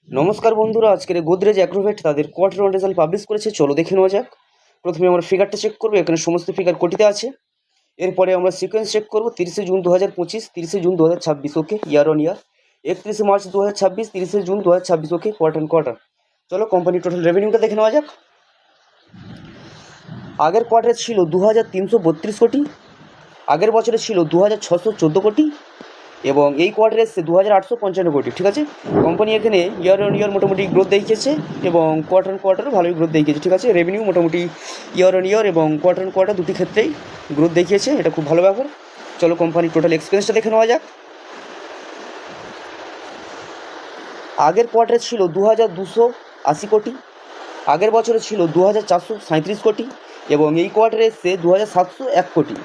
নমস্কার বন্ধুরা, আজকের গোদরেজ অ্যাগ্রোভেট তাদের কোয়ার্টার ওয়ান রেজাল্ট পাবলিশ করেছে। চলো দেখে নেওয়া যাক। প্রথমে আমরা ফিগারটা চেক করবো, এখানে সমস্ত ফিগার কোটিতে আছে। এরপরে আমরা সিকোয়েন্স চেক করবো, 30শে জুন 2025, 30শে June 2026, okay year on year. 31শে মার্চ 2026, 30শে June 2026, okay quarter on quarter. চলো কোম্পানির টোটাল রেভিনিউটা দেখে নেওয়া যাক। আগের কোয়ার্টারে ছিল 2332 কোটি, আগের বছরে ছিল 2614 কোটি, এবং এই কোয়ার্টারে এসছে 2855 কোটি। ঠিক আছে, কোম্পানি এখানে ইয়ার অন ইয়ার মোটামুটি গ্রোথ দেখিয়েছে এবং কোয়ার্টার অন কোয়ার্টারও ভালোই গ্রোথ দেখিয়েছে। ঠিক আছে, রেভিনিউ মোটামুটি ইয়ার অন ইয়ার এবং কোয়ার্টার অন কোয়ার্টার দুটি ক্ষেত্রেই গ্রোথ দেখিয়েছে, এটা খুব ভালো ব্যাপার। চলো কোম্পানির টোটাল এক্সপেন্সটা দেখে নেওয়া যাক। আগের কোয়ার্টারে ছিল 2280 কোটি, আগের বছরে ছিল 2437 কোটি, এবং এই কোয়ার্টারে এসছে 2701 কোটি।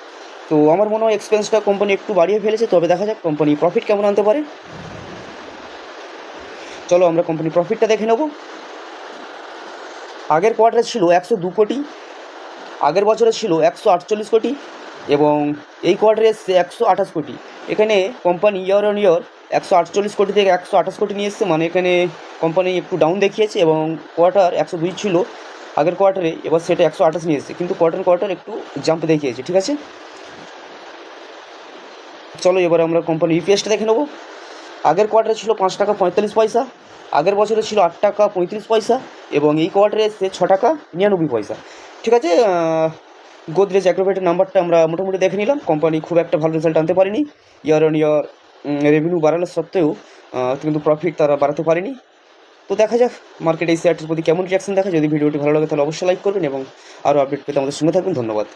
তো আমার মনে হয় এক্সপেন্সটা কোম্পানি একটু বাড়িয়ে ফেলেছে, তবে দেখা যাক কোম্পানি প্রফিট কেমন আনতে পারে। চলো আমরা কোম্পানি প্রফিটটা দেখে নেব। আগের কোয়ার্টারে ছিল 102 কোটি, আগের বছরে ছিল 148 কোটি, এবং এই কোয়ার্টারে এসছে 128 কোটি। এখানে কোম্পানি ইয়ার অন ইয়ার 148 কোটি থেকে 128 কোটি নিয়ে এসছে, মানে এখানে কোম্পানি একটু ডাউন দেখিয়েছে, এবং কোয়ার্টার 102 ছিল আগের কোয়ার্টারে, এবার সেটা 128 নিয়ে এসছে, কিন্তু কোয়ার্টার একটু জাম্প দেখিয়েছে। ঠিক আছে, চলো এবার আমরা কোম্পানি ইপিএসটা দেখে নেব। আগের কোয়ার্টারে ছিল 5 টাকা 45 পয়সা, আগের বছরে ছিল 8 টাকা 35 পয়সা, এবং এই কোয়ার্টারে এসছে 6 টাকা 99 পয়সা। ঠিক আছে, গোদরেজ অ্যাগ্রোভেটের নাম্বারটা আমরা মোটামুটি দেখে নিলাম। কোম্পানি খুব একটা ভালো রেজাল্ট আনতে পারেনি, ইয়ার অন ইয়ার রেভিনিউ বাড়ানোর সত্ত্বেও কিন্তু প্রফিট তারা বাড়াতে পারেনি। তো দেখা যাক মার্কেটে এই শেয়ারটির প্রতি কেমন রিয়াকশন দেখা। যদি ভিডিওটি ভালো লাগে তাহলে অবশ্যই লাইক করবেন এবং আরও আপডেট পেতে আমাদের সঙ্গে থাকবেন। ধন্যবাদ।